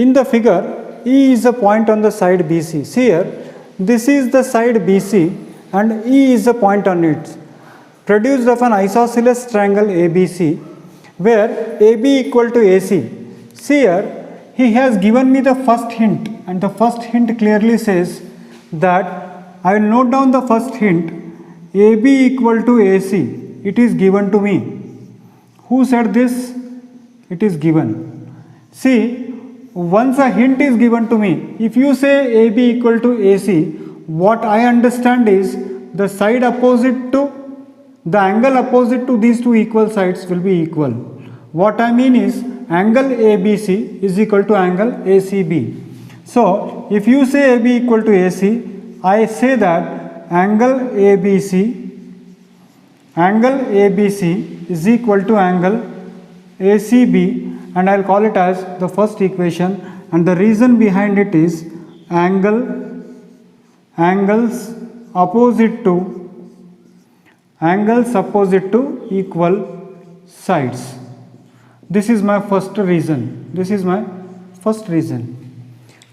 In the figure, E is a point on the side BC. See here, this is the side BC and E is a point on it, produced of an isosceles triangle ABC, where AB equal to AC. See here, he has given me the first hint, and the first hint clearly says that I will note down the first hint, AB equal to AC. It is given to me. Who said this? It is given. See, once a hint is given to me, if you say AB equal to AC, what I understand is the side opposite to, the angle opposite to these two equal sides will be equal. What I mean is angle ABC is equal to angle ACB. So, if you say AB equal to AC, I say that angle ABC is equal to angle ACB, and I will call it as the first equation, and the reason behind it is angles opposite to equal sides. This is my first reason.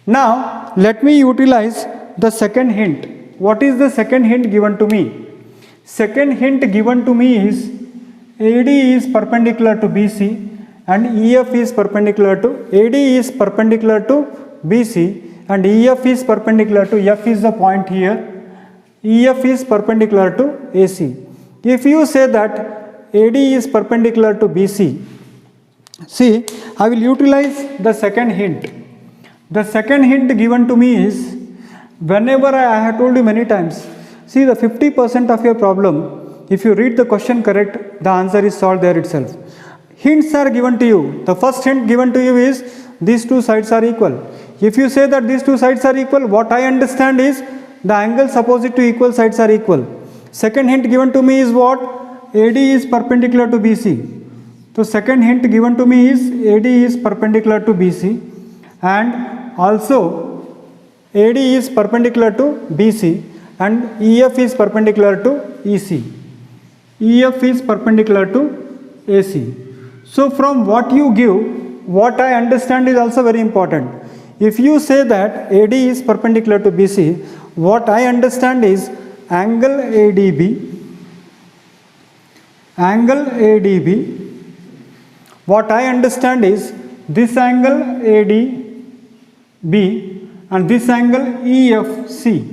Now let me utilize the second hint. What is the second hint given to me? Second hint given to me is AD is perpendicular to BC and EF is perpendicular to, AD is perpendicular to BC and EF is perpendicular to, F is the point here, EF is perpendicular to AC. If you say that AD is perpendicular to BC, see, I will utilize the second hint. The second hint given to me is, whenever I have told you many times, see the 50% of your problem, if you read the question correct, the answer is solved there itself. Hints are given to you. The first hint given to you is these two sides are equal. If you say that these two sides are equal, what I understand is the angles opposite to equal sides are equal. Second hint given to me is what? AD is perpendicular to BC. So second hint given to me is AD is perpendicular to BC and also AD is perpendicular to BC and EF is perpendicular to EC. EF is perpendicular to AC. So from what you give, what I understand is also very important. If you say that AD is perpendicular to BC, what I understand is angle ADB, what I understand is this angle ADB and this angle EFC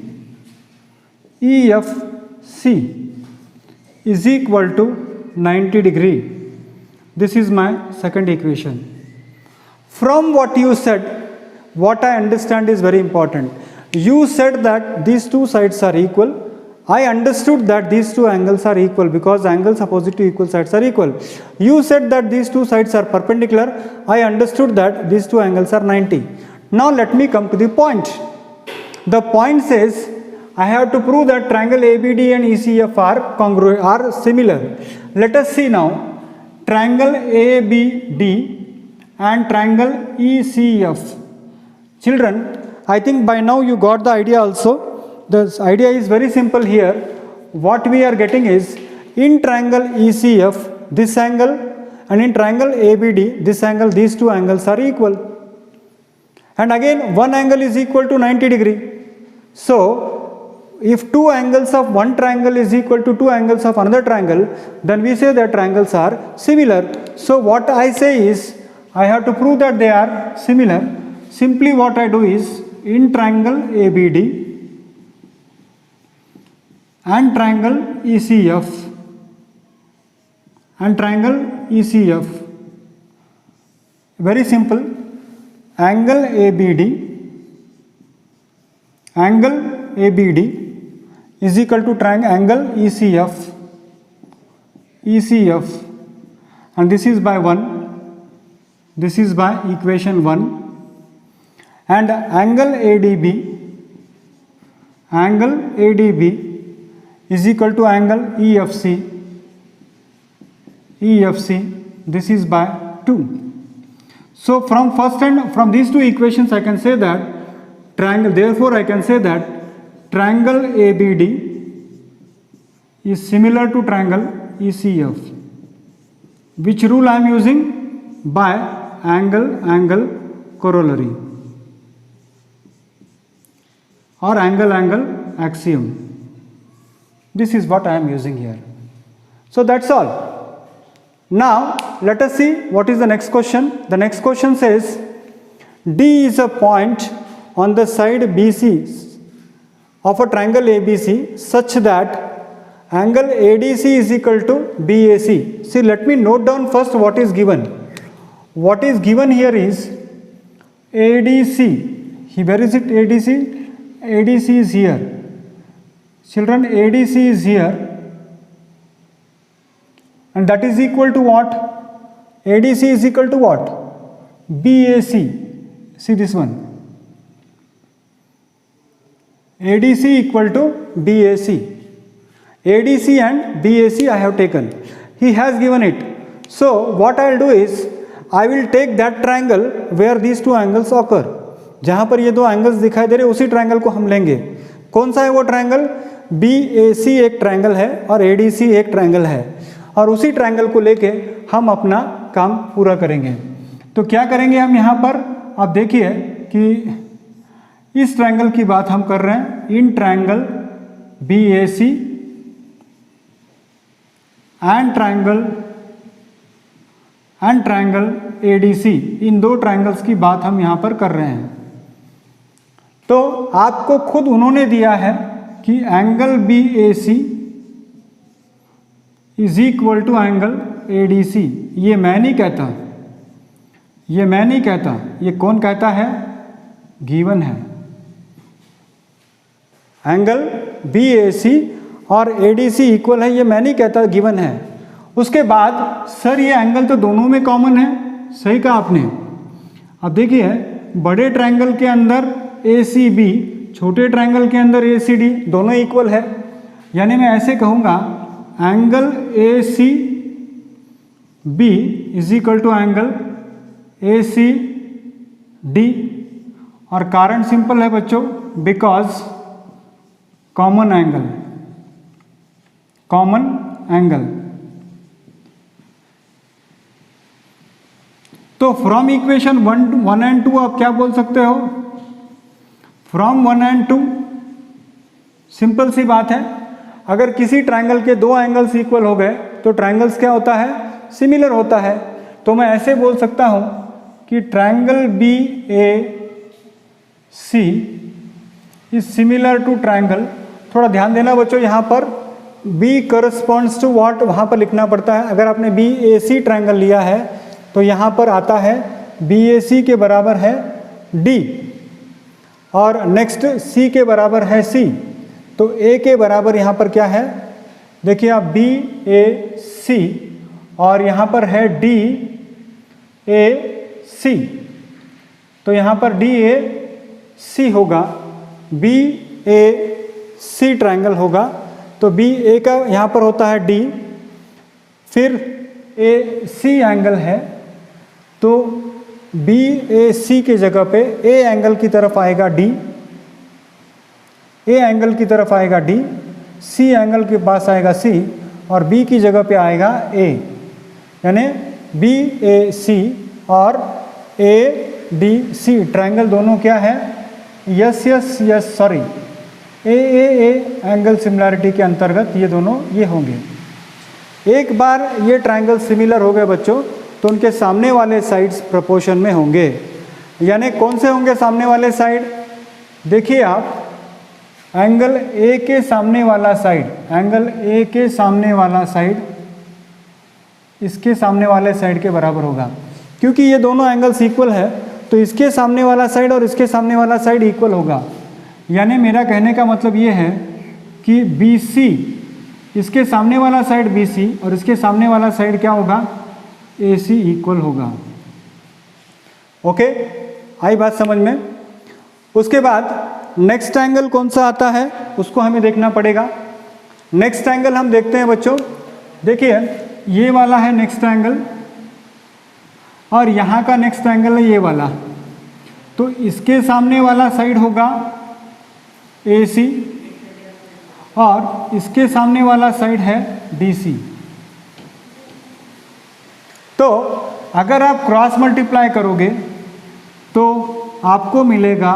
is equal to 90 degree. This is my second equation. From what you said, what I understand is very important. You said that these two sides are equal. I understood that these two angles are equal because angles opposite to equal sides are equal. You said that these two sides are perpendicular. I understood that these two angles are 90. Now let me come to the point. The point says I have to prove that triangle ABD and ECF are congruent, are similar. Let us see now. Triangle ABD and triangle ECF. Children, I think by now you got the idea also. The idea is very simple here. What we are getting is in triangle ECF, this angle, and in triangle ABD, this angle, these two angles are equal. And again, one angle is equal to 90 degree. So, if two angles of one triangle is equal to two angles of another triangle, then we say that triangles are similar. So what I say is, I have to prove that they are similar. Simply what I do is, in triangle ABD and triangle ECF, very simple, angle ABD is equal to angle ECF, and this is by 1, this is by equation 1, and angle ADB is equal to angle EFC, this is by 2. So from these two equations I can say that therefore I can say that triangle ABD is similar to triangle ECF. Which rule I am using? By angle corollary. or angle axiom. This is what I am using here. So that's all. Now let us see what is the next question. The next question says D is a point on the side BC of a triangle ABC such that angle ADC is equal to BAC. See, let me note down first what is given. What is given here is ADC. Where is it? ADC? ADC is here. Children, ADC is here. And that is equal to what? ADC is equal to what? BAC. See this one. ADC equal to BAC. ADC and BAC I have taken. He has given it. So what I will do is I will take that triangle where these two angles occur. जहाँ पर ये दो angles दिखाई दे रहे उसी triangle को हम लेंगे. कौन सा है वो ट्रायंगल? BAC एक ट्रायंगल है और ADC एक ट्रायंगल है और उसी ट्रायंगल को लेके हम अपना काम पूरा करेंगे. तो क्या करेंगे हम यहाँ पर? आप देखिए कि इस ट्रायंगल की बात हम कर रहे हैं. In triangle BAC and triangle ADC, इन दो ट्रायंगल्स की बात हम यहाँ पर कर रहे हैं. तो आपको खुद उन्होंने दिया है कि angle BAC is equal to angle ADC. ये मैं नहीं कहता, ये मैं नहीं कहता, ये कौन कहता है? गिवन है. एंगल BAC और ADC इक्वल है, ये मैं नहीं कहता, गिवन है. उसके बाद सर ये एंगल तो दोनों में कॉमन है. सही कहा आपने. अब देखिए बड़े ट्रायंगल के अंदर ACB, छोटे ट्रायंगल के अंदर ACD, दोनों इक्वल है. यानी मैं ऐसे कहूँगा angle ACB is equal to angle ACD. और कारण सिंपल है बच्चों, बिकॉज कॉमन एंगल. तो फ्रॉम इक्वेशन 1 एंड 2 आप क्या बोल सकते हो? फ्रॉम 1 एंड 2 सिंपल सी बात है. अगर किसी ट्रायंगल के दो एंगल्स इक्वल हो गए तो ट्रायंगल्स क्या होता है? सिमिलर होता है. तो मैं ऐसे बोल सकता हूं कि triangle BAC is similar to triangle. थोड़ा ध्यान देना बच्चों, यहाँ पर B करस्पॉन्ड्स टू व्हाट वहाँ पर लिखना पड़ता है. अगर आपने BAC ट्रायंगल लिया है तो यहाँ पर आता है BAC के बराबर है D और नेक्स्ट C के बराबर है C. तो A के बराबर यहाँ पर क्या है? देखिए आप BAC और यहाँ पर है DAC. तो यहाँ पर DAC होगा, BAC ट्रायंगल होगा. तो BA का यहाँ पर होता है D, फिर AC एंगल है तो BAC के जगह पे A एंगल की तरफ आएगा D, A एंगल की तरफ आएगा D, C एंगल के पास आएगा C और B की जगह पे आएगा A. यानी BAC और ADC ट्रायंगल दोनों क्या है? Yes sorry AAA angle similarity के अंतर्गत ये दोनों ये होंगे. एक बार ये ट्रायंगल सिमिलर हो गए बच्चों तो उनके सामने वाले साइड्स प्रोपोर्शन में होंगे. यानी कौन से होंगे सामने वाले साइड? देखिए आप एंगल A के सामने वाला साइड, एंगल A के सामने वाला साइड इसके सामने वाले साइड के बराबर होगा. क्योंकि ये दोनों एंगल्स इक्वल है तो इसके सामने वाला साइड और इसके सामने वाला साइड इक्वल होगा. यानी मेरा कहने का मतलब ये है कि BC, इसके सामने वाला साइड BC और इसके सामने वाला साइड क्या होगा? AC इक्वल होगा. ओके, आई बात समझ में? उसके बाद नेक्स्ट एंगल कौन सा आता है उसको हमें देखना पड़ेगा. नेक्स्ट एंगल हम देखते हैं बच्चों. देखिए ये वाला है नेक्स्ट एंगल और यहाँ का नेक्स्ट एंगल है ये वाला. तो इसके सामने वाला साइड होगा AC और इसके सामने वाला साइड है DC. तो अगर आप क्रॉस मल्टीप्लाई करोगे तो आपको मिलेगा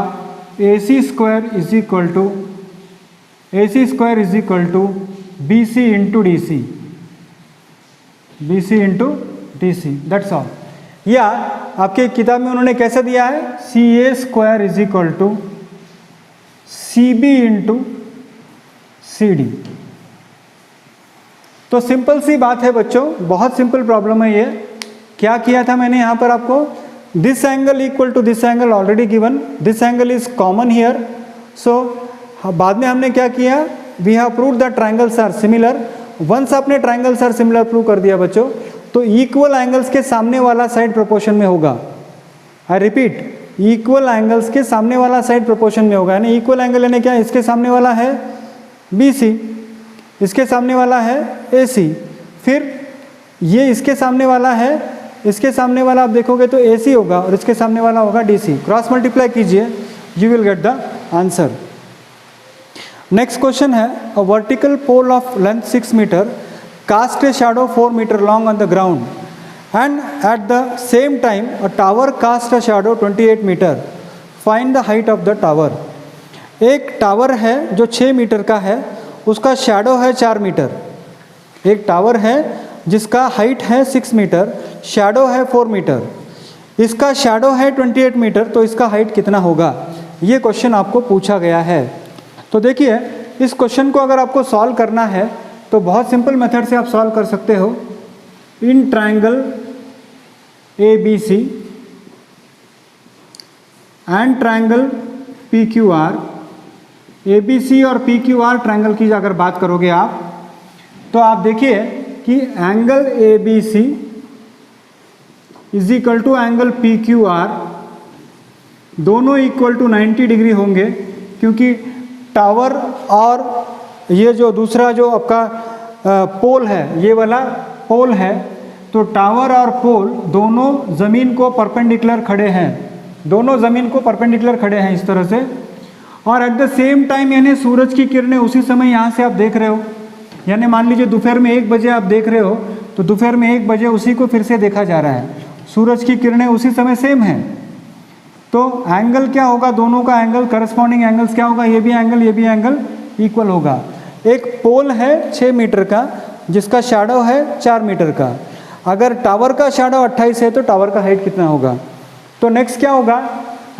AC square is equal to BC into DC, BC into DC, that's all. या आपके किताब में उन्होंने कैसे दिया है, CA square is equal to CB into CD। तो सिंपल सी बात है बच्चों, बहुत सिंपल प्रॉब्लम है ये। क्या किया था मैंने यहाँ पर आपको, this angle equal to this angle already given, this angle is common here. So बाद में हमने क्या किया, we have proved that triangles are similar. Once आपने ट्रायंगल्स आर सिमिलर प्रूव कर दिया बच्चों, तो इक्वल एंगल्स के सामने वाला साइड प्रोपोर्शन में होगा। आई रिपीट, इक्वल एंगल्स के सामने वाला साइड प्रोपोर्शन में होगा। यानी इक्वल एंगल यानी क्या, इसके सामने वाला है BC, इसके सामने वाला है AC, फिर ये इसके सामने वाला है, इसके सामने वाला आप देखोगे तो AC होगा और इसके सामने वाला होगा DC। क्रॉस मल्टीप्लाई कीजिए, you will get the answer. Next question है, a vertical pole of length 6 meter cast a shadow 4 meter long on the ground and at the same time a tower cast a shadow 28 meter, find the height of the tower. एक tower है जो 6 metre का है, उसका shadow है 4 metre. एक tower है जिसका हाइट है 6 मीटर, शैडो है 4 मीटर, इसका शैडो है 28 मीटर, तो इसका हाइट कितना होगा, ये क्वेश्चन आपको पूछा गया है। तो देखिए, इस क्वेश्चन को अगर आपको सॉल्व करना है तो बहुत सिंपल मेथड से आप सॉल्व कर सकते हो। In triangle ABC and triangle PQR, ABC और PQR ट्रायंगल की अगर बात करोगे आप, तो आप देखिए कि angle ABC is equal to angle PQR, दोनों इक्वल टू 90 डिग्री होंगे, क्योंकि टावर और ये जो दूसरा जो आपका पोल है, ये वाला पोल है, तो टावर और पोल दोनों ज़मीन को परपेंडिकुलर खड़े हैं, दोनों ज़मीन को परपेंडिकुलर खड़े हैं इस तरह से। और एट द सेम टाइम यानी सूरज की किरणें उसी समय यहाँ से आप देख रहे हो, यानी मान लीजिए दोपहर में 1 बजे आप देख रहे हो, तो दोपहर में 1 बजे उसी को फिर से देखा जा रहा है, सूरज की किरणें उसी समय सेम हैं। तो एंगल क्या होगा, दोनों का एंगल, करस्पॉन्डिंग एंगल्स क्या होगा, ये भी एंगल इक्वल होगा। एक पोल है 6 मीटर का जिसका शैडो है 4 मीटर का, अगर टावर का शैडो 28 है तो टावर का हाइट कितना होगा। तो नेक्स्ट क्या होगा,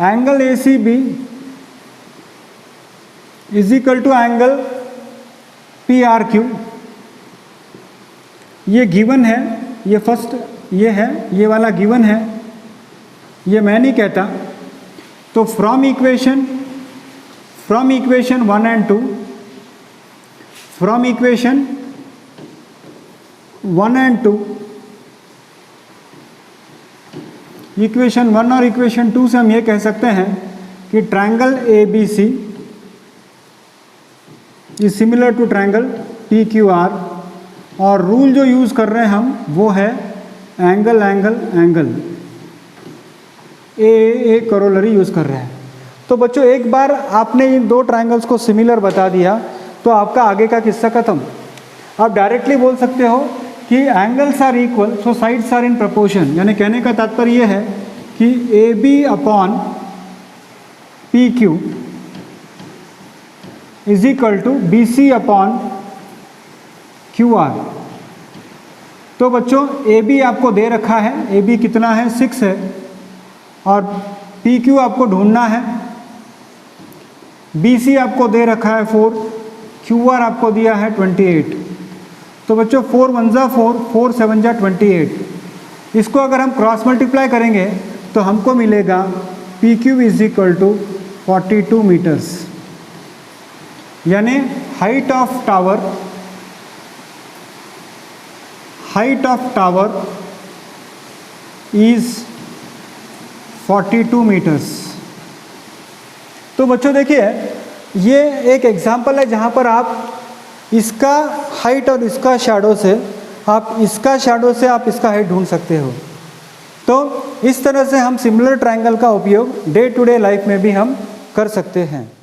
angle ACB is equal to angle PRQ। ये गिवन है, ये फर्स्ट ये है, ये वाला गिवन है, ये मैं नहीं कहता। तो from equation 1 and 2, from equation 1 and 2, equation 1 और इक्वेशन 2 से हम ये कह सकते हैं कि triangle ABC is similar to triangle PQR, और रूल जो यूज़ कर रहे हैं हम वो है एंगल ए करोलरी यूज़ कर रहे हैं। तो बच्चों, एक बार आपने इन 2 ट्रायंगल्स को सिमिलर बता दिया तो आपका आगे का किस्सा खत्म। आप डायरेक्टली बोल सकते हो कि angles are equal, so sides are in proportion. यानी कहने का तात्पर्य ये है कि AB upon PQ is equal to BC upon QR। तो बच्चों, AB आपको दे रखा है, AB कितना है, 6 है, और PQ आपको ढूंढना है। BC आपको दे रखा है 4, QR आपको दिया है 28। तो बच्चों 4 1 जा 4, 4 7 जा 28। इसको अगर हम क्रॉस मल्टीप्लाई करेंगे तो हमको मिलेगा PQ is equal to 42 meters. यानी height of tower is 42 meters. तो बच्चों देखिए, ये एक एग्जाम्पल है जहाँ पर आप इसका हाइट और इसका शैडो से आप इसका हाइट ढूंढ सकते हो। तो इस तरह से हम सिमिलर ट्रायंगल का उपयोग डे टू डे लाइफ में भी हम कर सकते हैं।